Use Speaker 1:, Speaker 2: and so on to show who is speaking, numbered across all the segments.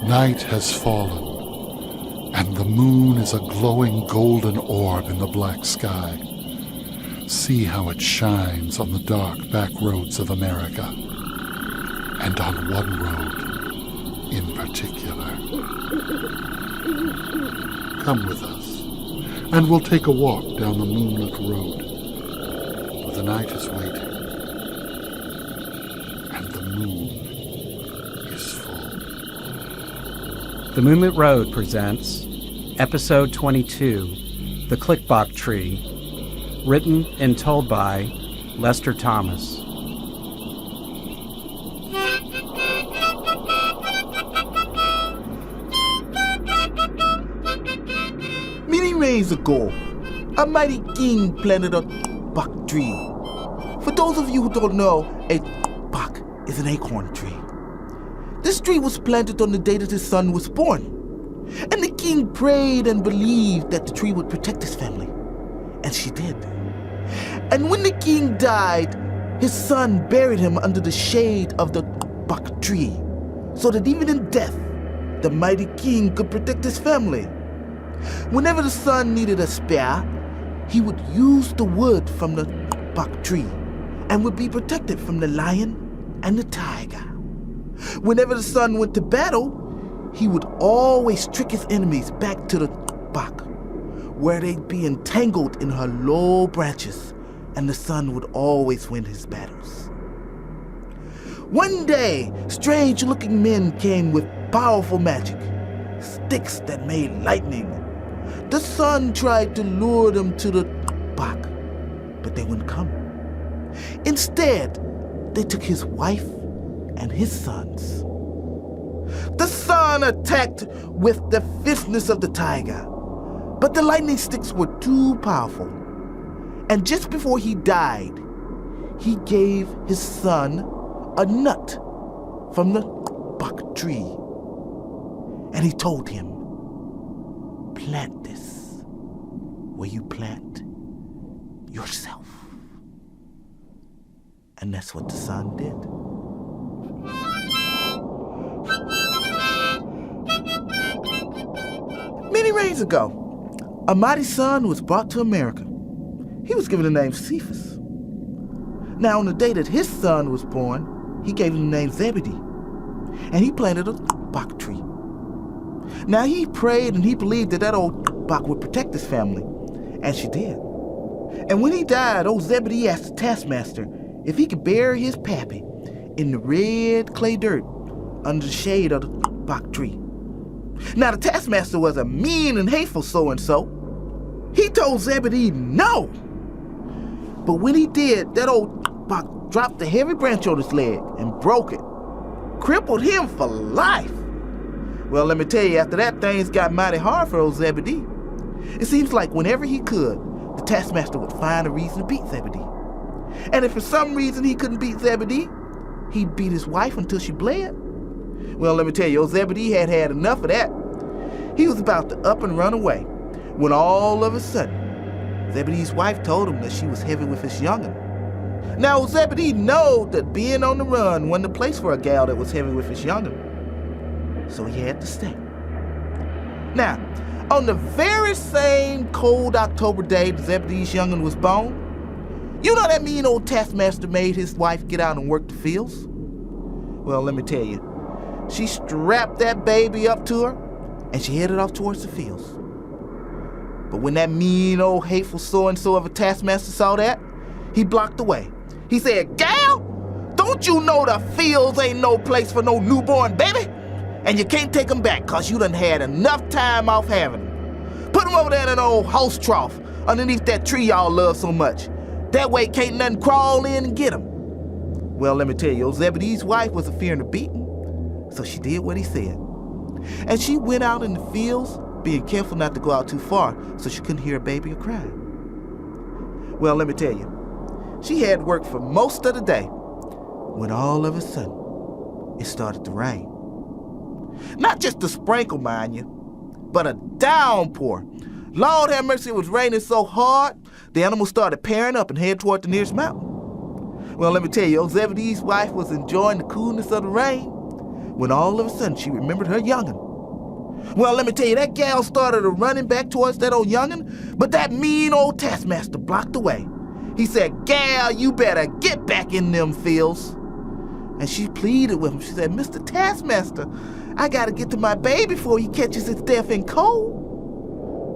Speaker 1: Night has fallen, and the moon is a glowing golden orb in the black sky. See how it shines on the dark back roads of America, and on one road in particular. Come with us, and we'll take a walk down the moonlit road, for the night is waiting, and the moon is full.
Speaker 2: The Moonlit Road presents Episode 22, The Click-bok Tree, written and told by Lester Thomas.
Speaker 3: Many rains ago, a mighty king planted a click-bok tree. For those of you who don't know, a click-bok is an acorn tree. This tree was planted on the day that his son was born. And the king prayed and believed that the tree would protect his family. And she did. And when the king died, his son buried him under the shade of the click-bok tree, so that even in death, the mighty king could protect his family. Whenever the son needed a spear, he would use the wood from the click-bok tree and would be protected from the lion and the tiger. Whenever the son went to battle, he would always trick his enemies back to the click-bok, where they'd be entangled in her low branches, and the son would always win his battles. One day, strange-looking men came with powerful magic, sticks that made lightning. The son tried to lure them to the click-bok, but they wouldn't come. Instead, they took his wife and his sons. The son attacked with the fierceness of the tiger, but the lightning sticks were too powerful. And just before he died, he gave his son a nut from the click-bok tree. And he told him, "Plant this where you plant yourself." And that's what the son did. Many rains ago, a mighty son was brought to America. He was given the name Cephas. Now, on the day that his son was born, he gave him the name Zebedee, and he planted a click-bok tree. Now, he prayed and he believed that old click-bok would protect his family, and she did. And when he died, old Zebedee asked the taskmaster if he could bury his pappy in the red clay dirt under the shade of the click-bok tree. Now, the taskmaster was a mean and hateful so-and-so. He told Zebedee no. But when he did, that old click-bok dropped a heavy branch on his leg and broke it, crippled him for life. Well, let me tell you, after that, things got mighty hard for old Zebedee. It seems like whenever he could, the taskmaster would find a reason to beat Zebedee. And if for some reason he couldn't beat Zebedee, he'd beat his wife until she bled. Well, let me tell you, old Zebedee had had enough of that. He was about to up and run away when all of a sudden, Zebedee's wife told him that she was heavy with his young'un. Now, Zebedee knew that being on the run wasn't the place for a gal that was heavy with his young'un. So he had to stay. Now, on the very same cold October day that Zebedee's young'un was born, you know that mean old taskmaster made his wife get out and work the fields? Well, let me tell you, she strapped that baby up to her, and she headed off towards the fields. But when that mean old hateful so-and-so of a taskmaster saw that, he blocked the way. He said, "Gal, don't you know the fields ain't no place for no newborn baby? And you can't take them back because you done had enough time off having them. Put them over there in an old horse trough underneath that tree y'all love so much. That way can't nothing crawl in and get them." Well, let me tell you, old Zebedee's wife was fearing of beating, so she did what he said. And she went out in the fields, being careful not to go out too far so she couldn't hear a baby or crying. Well, let me tell you, she had work for most of the day when all of a sudden it started to rain. Not just a sprinkle, mind you, but a downpour. Lord have mercy, it was raining so hard, the animals started pairing up and head toward the nearest mountain. Well, let me tell you, old Zebedee's wife was enjoying the coolness of the rain when all of a sudden she remembered her young'un. Well, let me tell you, that gal started running back towards that old young'un, but that mean old taskmaster blocked the way. He said, "Gal, you better get back in them fields." And she pleaded with him. She said, "Mr. Taskmaster, I gotta get to my baby before he catches his death in cold."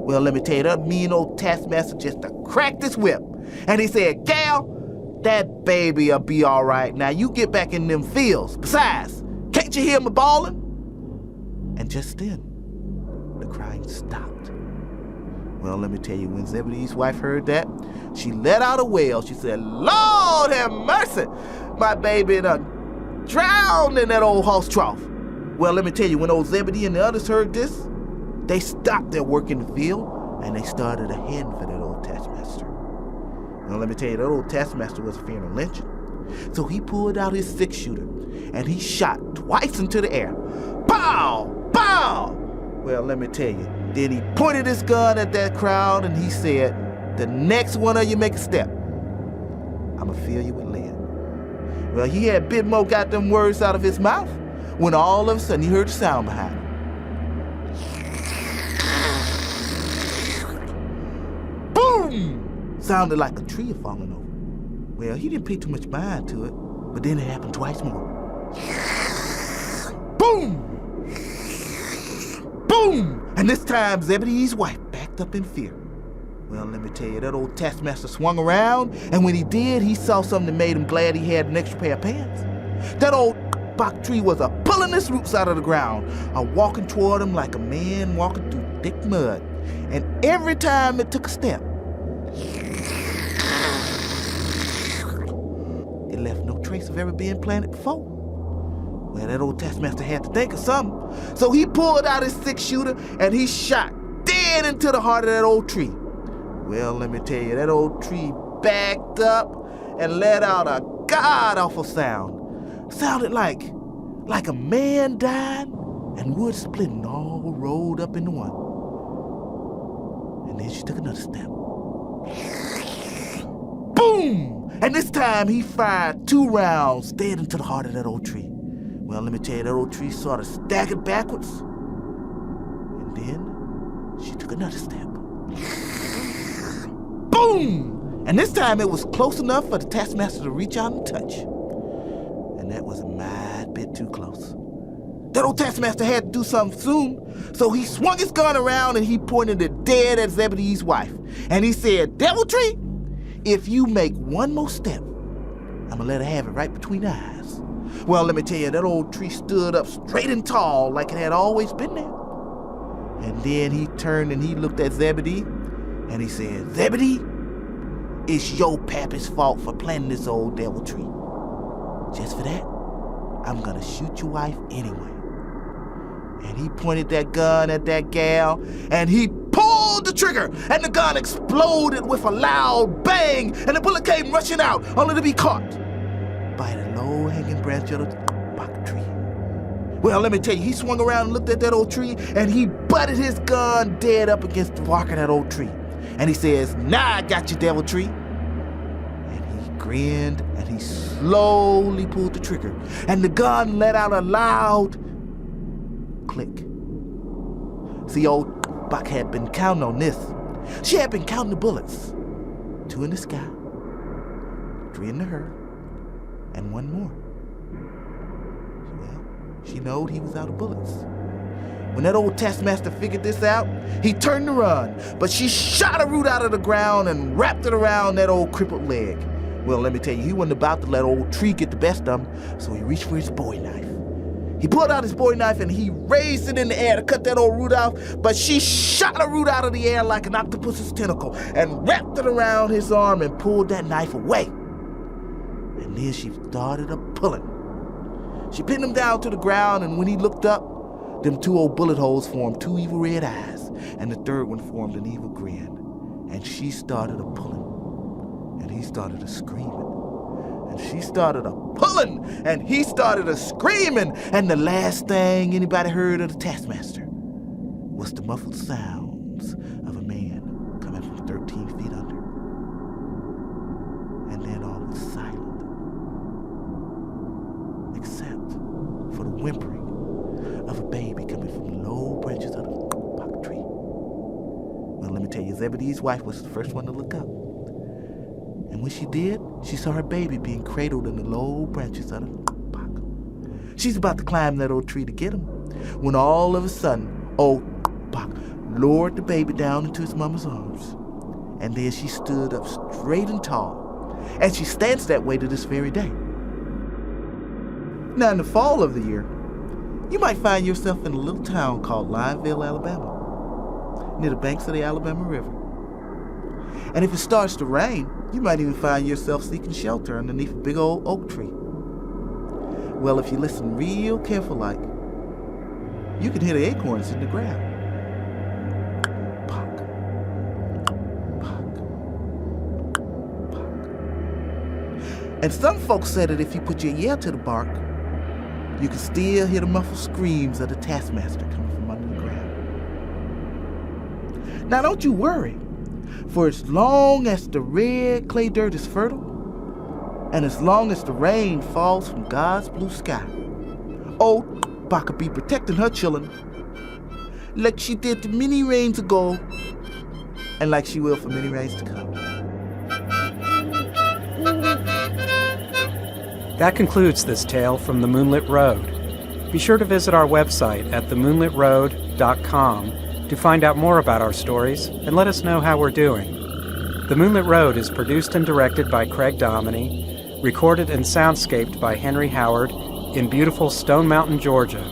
Speaker 3: Well, let me tell you, that mean old taskmaster just cracked his whip. And he said, "Gal, that baby'll be all right. Now you get back in them fields. Besides, can't you hear me bawling?" And just then, the crying stopped. Well, let me tell you, when Zebedee's wife heard that, she let out a wail. She said, "Lord have mercy, my baby done drowned in that old horse trough." Well, let me tell you, when old Zebedee and the others heard this, they stopped their work in the field and they started a heading for that old taskmaster. Well, let me tell you, that old taskmaster was fearing a lynching. So he pulled out his 6-shooter and he shot twice into the air. Pow! Pow! Well, let me tell you, then he pointed his gun at that crowd and he said, "The next one of you make a step, I'ma fill you with lead." Well, he had bit more got them words out of his mouth when all of a sudden he heard a sound behind him. Boom! Sounded like a tree falling over. Well, he didn't pay too much mind to it, but then it happened twice more. Boom! Boom! And this time, Zebedee's wife backed up in fear. Well, let me tell you, that old taskmaster swung around, and when he did, he saw something that made him glad he had an extra pair of pants. That old bok tree was pulling its roots out of the ground, walking toward him like a man walking through thick mud. And every time it took a step, it left no trace of ever being planted before. Well, that old taskmaster had to think of something. So he pulled out his 6-shooter and he shot dead into the heart of that old tree. Well, let me tell you, that old tree backed up and let out a god-awful sound. Sounded like a man died and wood splitting all rolled up into one. And then she took another step. Boom! And this time he fired 2 rounds dead into the heart of that old tree. Well, let me tell you, that old tree sort of staggered backwards. And then she took another step. Boom! And this time it was close enough for the taskmaster to reach out and touch. And that was a mad bit too close. That old taskmaster had to do something soon, so he swung his gun around and he pointed it dead at Zebedee's wife. And he said, "Deviltry, if you make one more step, I'm gonna let her have it right between the eyes." Well, let me tell you, that old tree stood up straight and tall like it had always been there. And then he turned and he looked at Zebedee and he said, "Zebedee, it's your pappy's fault for planting this old devil tree. Just for that, I'm gonna shoot your wife anyway." And he pointed that gun at that gal and he pulled the trigger and the gun exploded with a loud bang and the bullet came rushing out only to be caught by the low-hanging branch of the bok tree. Well, let me tell you, he swung around and looked at that old tree and he butted his gun dead up against the bark of that old tree. And he says, "Now I got you, devil tree." And he grinned and he slowly pulled the trigger and the gun let out a loud click. See, old Buck had been counting on this. She had been counting the bullets. 2 in the sky, 3 in the herd, and 1 more. Well, she knowed he was out of bullets. When that old taskmaster figured this out, he turned to run, but she shot a root out of the ground and wrapped it around that old crippled leg. Well, let me tell you, he wasn't about to let old tree get the best of him, so he reached for his bowie knife. He pulled out his bowie knife and he raised it in the air to cut that old root off, but she shot a root out of the air like an octopus's tentacle and wrapped it around his arm and pulled that knife away. And then she started pulling. She pinned him down to the ground, and when he looked up, them 2 old bullet holes formed 2 evil red eyes, and the 3rd one formed an evil grin. And she started pulling, and he started screaming. And she started pulling, and he started screaming. And the last thing anybody heard of the taskmaster was the muffled sounds of a man coming from 13 feet under. And then all was silent, except for the whimpering baby coming from the low branches of the click-bok tree. Well, let me tell you, Zebedee's wife was the first one to look up. And when she did, she saw her baby being cradled in the low branches of the click-bok. She's about to climb that old tree to get him, when all of a sudden, old click-bok lowered the baby down into his mama's arms. And there she stood up straight and tall, and she stands that way to this very day. Now, in the fall of the year, you might find yourself in a little town called Lineville, Alabama, near the banks of the Alabama River. And if it starts to rain, you might even find yourself seeking shelter underneath a big old oak tree. Well, if you listen real careful like, you can hear the acorns in the ground. Pock, pock, pock. And some folks said that if you put your ear to the bark, you can still hear the muffled screams of the taskmaster coming from under the ground. Now, don't you worry, for as long as the red clay dirt is fertile, and as long as the rain falls from God's blue sky, old click-bok will be protecting her children like she did the many rains ago, and like she will for many rains to come.
Speaker 2: That concludes this tale from the Moonlit Road. Be sure to visit our website at themoonlitroad.com to find out more about our stories and let us know how we're doing. The Moonlit Road is produced and directed by Craig Dominy, recorded and soundscaped by Henry Howard in beautiful Stone Mountain, Georgia.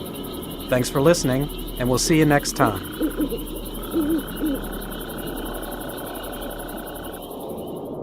Speaker 2: Thanks for listening, and we'll see you next time.